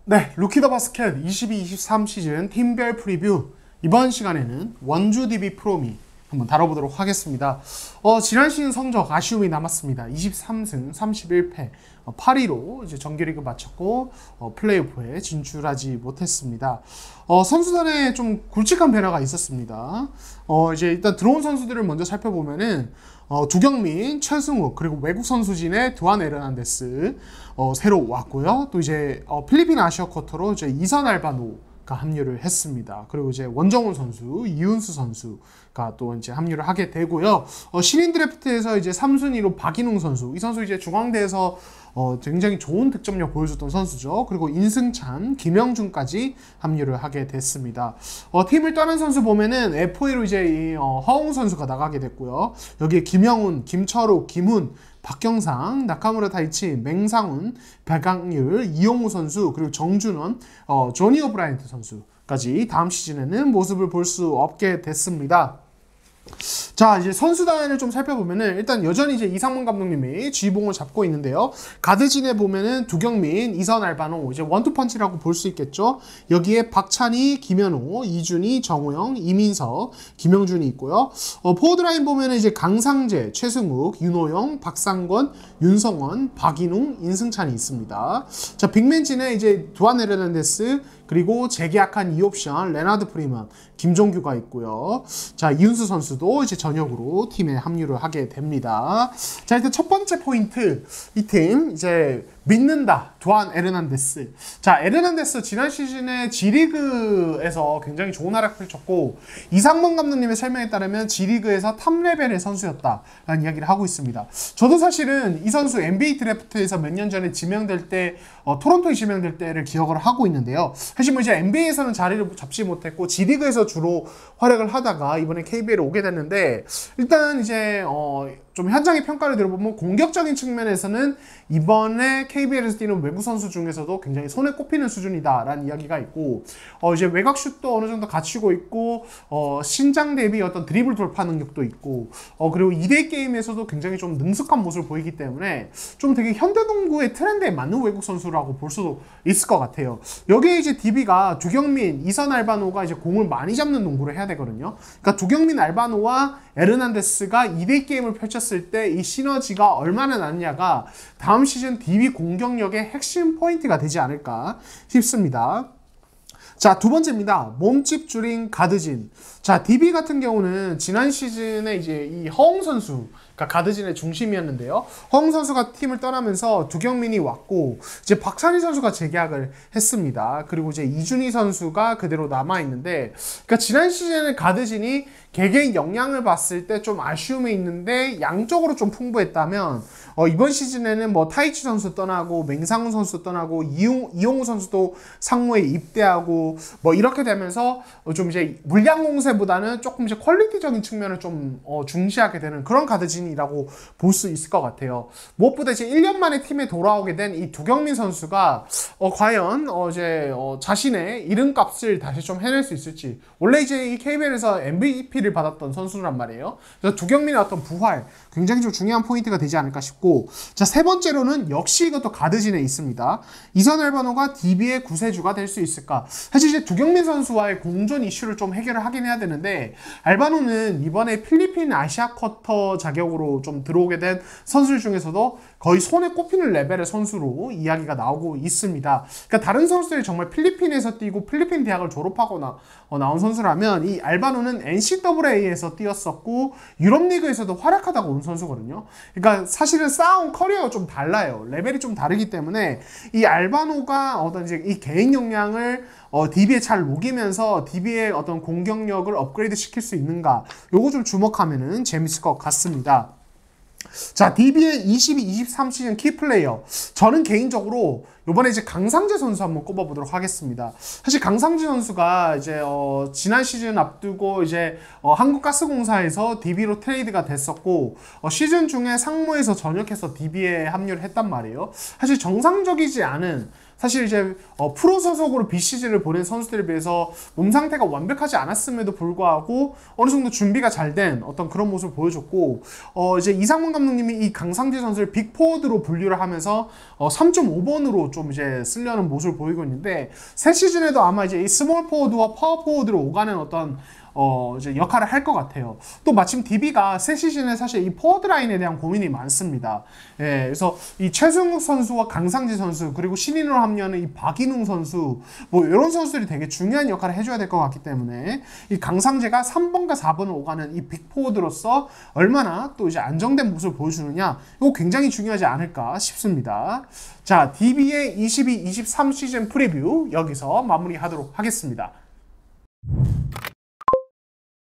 네, 루키 더 바스켓 22-23 시즌 팀별 프리뷰. 이번 시간에는 원주 DB 프로미 한번 다뤄보도록 하겠습니다. 지난 시즌 성적 아쉬움이 남았습니다. 23승 31패 8위로 이제 정규리그 마쳤고 플레이오프에 진출하지 못했습니다. 선수단에 좀 굵직한 변화가 있었습니다. 이제 일단 들어온 선수들을 먼저 살펴보면은 두경민, 최승욱, 그리고 외국 선수진의 두안 에르난데스 새로 왔고요. 또 이제 필리핀 아시아 쿼터로 이제 이선 알바노가 합류를 했습니다. 그리고 이제 원정훈 선수, 이윤수 선수가 또 이제 합류를 하게 되고요. 신인 드래프트에서 이제 3순위로 박인웅 선수, 이 선수 이제 중앙대에서 굉장히 좋은 득점력 보여줬던 선수죠. 그리고 인승찬, 김영준까지 합류를 하게 됐습니다. 팀을 떠난 선수 보면은 FA로 이제 이 허웅 선수가 나가게 됐고요. 여기에 김영훈, 김철욱, 김훈, 박경상, 나카무라 타이치, 맹상훈, 백강률, 이용우 선수, 그리고 정준원, 조니 오브라이언트 선수까지 다음 시즌에는 모습을 볼 수 없게 됐습니다. 자, 이제 선수단을 좀 살펴보면은 일단 여전히 이제 이상문 감독님이 지휘봉을 잡고 있는데요. 가드진에 보면은 두경민, 이선 알바노, 이제 원투펀치라고 볼 수 있겠죠. 여기에 박찬희, 김현호, 이준희, 정우영, 이민석, 김영준이 있고요. 포워드라인 보면은 이제 강상재, 최승욱, 윤호영, 박상권, 윤성원, 박인웅, 인승찬이 있습니다. 자, 빅맨진에 이제 두안 에르난데스, 그리고 재계약한 2옵션 레나드 프리먼, 김종규가 있고요. 자, 이윤수 선수도 이제 전역으로 팀에 합류를 하게 됩니다. 자, 일단 첫 번째 포인트, 이 팀 이제 믿는다, 두안 에르난데스. 자, 에르난데스 지난 시즌에 G리그에서 굉장히 좋은 활약을 펼쳤고 이상문 감독님의 설명에 따르면 G리그에서 탑레벨의 선수였다라는 이야기를 하고 있습니다. 저도 사실은 이 선수 NBA 드래프트에서 몇 년 전에 지명될 때 토론토에 지명될 때를 기억을 하고 있는데요. 사실 뭐 이제 NBA에서는 자리를 잡지 못했고 G리그에서 주로 활약을 하다가 이번에 KBL에 오게 됐는데, 일단 이제 좀 현장의 평가를 들어보면 공격적인 측면에서는 이번에 KBL에서 뛰는 외국 선수 중에서도 굉장히 손에 꼽히는 수준이다라는 이야기가 있고, 이제 외곽슛도 어느 정도 갖추고 있고, 신장 대비 어떤 드리블 돌파 능력도 있고, 그리고 2대2 게임에서도 굉장히 좀 능숙한 모습을 보이기 때문에 좀 되게 현대농구의 트렌드에 맞는 외국 선수라고 볼 수도 있을 것 같아요. 여기에 이제 DB가 두경민, 이선 알바노가 이제 공을 많이 잡는 농구를 해야 되거든요. 그러니까 두경민, 알바노와 에르난데스가 2대2 게임을 펼쳤을 때 이 시너지가 얼마나 나느냐가 다음 시즌 DB 공격력의 핵심 포인트가 되지 않을까 싶습니다. 자, 두 번째입니다. 몸집 줄인 가드진. 자, DB 같은 경우는 지난 시즌에 이제 이 허웅 선수가 가드진의 중심이었는데요. 허웅 선수가 팀을 떠나면서 두경민이 왔고, 이제 박찬희 선수가 재계약을 했습니다. 그리고 이제 이준희 선수가 그대로 남아있는데, 그러니까 지난 시즌에 가드진이 개개인 역량을 봤을 때 좀 아쉬움이 있는데 양쪽으로 좀 풍부했다면, 이번 시즌에는 뭐 타이치 선수 떠나고 맹상훈 선수 떠나고 이용우 선수도 상무에 입대하고 뭐 이렇게 되면서 좀 이제 물량 공세보다는 조금 이제 퀄리티적인 측면을 좀 중시하게 되는 그런 가드진이라고 볼 수 있을 것 같아요. 무엇보다 이제 1년 만에 팀에 돌아오게 된 이 두경민 선수가 과연 이제 자신의 이름값을 다시 좀 해낼 수 있을지. 원래 이제 이 KBL에서 MVP를 받았던 선수란 말이에요. 그래서 두경민의 어떤 부활 굉장히 좀 중요한 포인트가 되지 않을까 싶고, 자, 세 번째로는 역시 이것도 가드진에 있습니다. 이선 알바노가 DB의 구세주가 될 수 있을까? 사실 이제 두경민 선수와의 공존 이슈를 좀 해결을 하긴 해야 되는데, 알바노는 이번에 필리핀 아시아 쿼터 자격으로 좀 들어오게 된 선수들 중에서도 거의 손에 꼽히는 레벨의 선수로 이야기가 나오고 있습니다. 그러니까 다른 선수들이 정말 필리핀에서 뛰고 필리핀 대학을 졸업하거나 나온 선수라면, 이 알바노는 NCAA에서 뛰었었고 유럽 리그에서도 활약하다가 온 선수거든요. 그러니까 사실은 쌓아온 커리어가 좀 달라요. 레벨이 좀 다르기 때문에 이 알바노가 어떤 이제 이 개인 역량을 DB에 잘 녹이면서 DB의 어떤 공격력을 업그레이드 시킬 수 있는가, 요거 좀 주목하면은 재밌을 것 같습니다. 자, DB의 22-23 시즌 키플레이어. 저는 개인적으로 요번에 이제 강상재 선수 한번 꼽아보도록 하겠습니다. 사실 강상재 선수가 이제 지난 시즌 앞두고 이제 한국가스공사에서 DB로 트레이드가 됐었고, 시즌 중에 상무에서 전역해서 DB에 합류를 했단 말이에요. 사실 정상적이지 않은, 사실 이제 프로 소속으로 비시즌을 보낸 선수들에 비해서 몸 상태가 완벽하지 않았음에도 불구하고 어느 정도 준비가 잘 된 어떤 그런 모습을 보여줬고, 이제 이상문 감독님이 이 강상재 선수를 빅포워드로 분류를 하면서 3.5번으로 좀 이제 쓰려는 모습을 보이고 있는데, 새 시즌에도 아마 이제 이 스몰 포워드와 파워 포워드로 오가는 어떤 이제 역할을 할 것 같아요. 또 마침 DB가 새 시즌에 사실 이 포워드 라인에 대한 고민이 많습니다. 예, 그래서 이 최승욱 선수와 강상재 선수, 그리고 신인으로 합류하는 이 박인웅 선수, 뭐 이런 선수들이 되게 중요한 역할을 해줘야 될 것 같기 때문에 이 강상재가 3번과 4번을 오가는 이 빅포워드로서 얼마나 또 이제 안정된 모습을 보여주느냐, 이거 굉장히 중요하지 않을까 싶습니다. 자, DB의 22-23 시즌 프리뷰 여기서 마무리하도록 하겠습니다.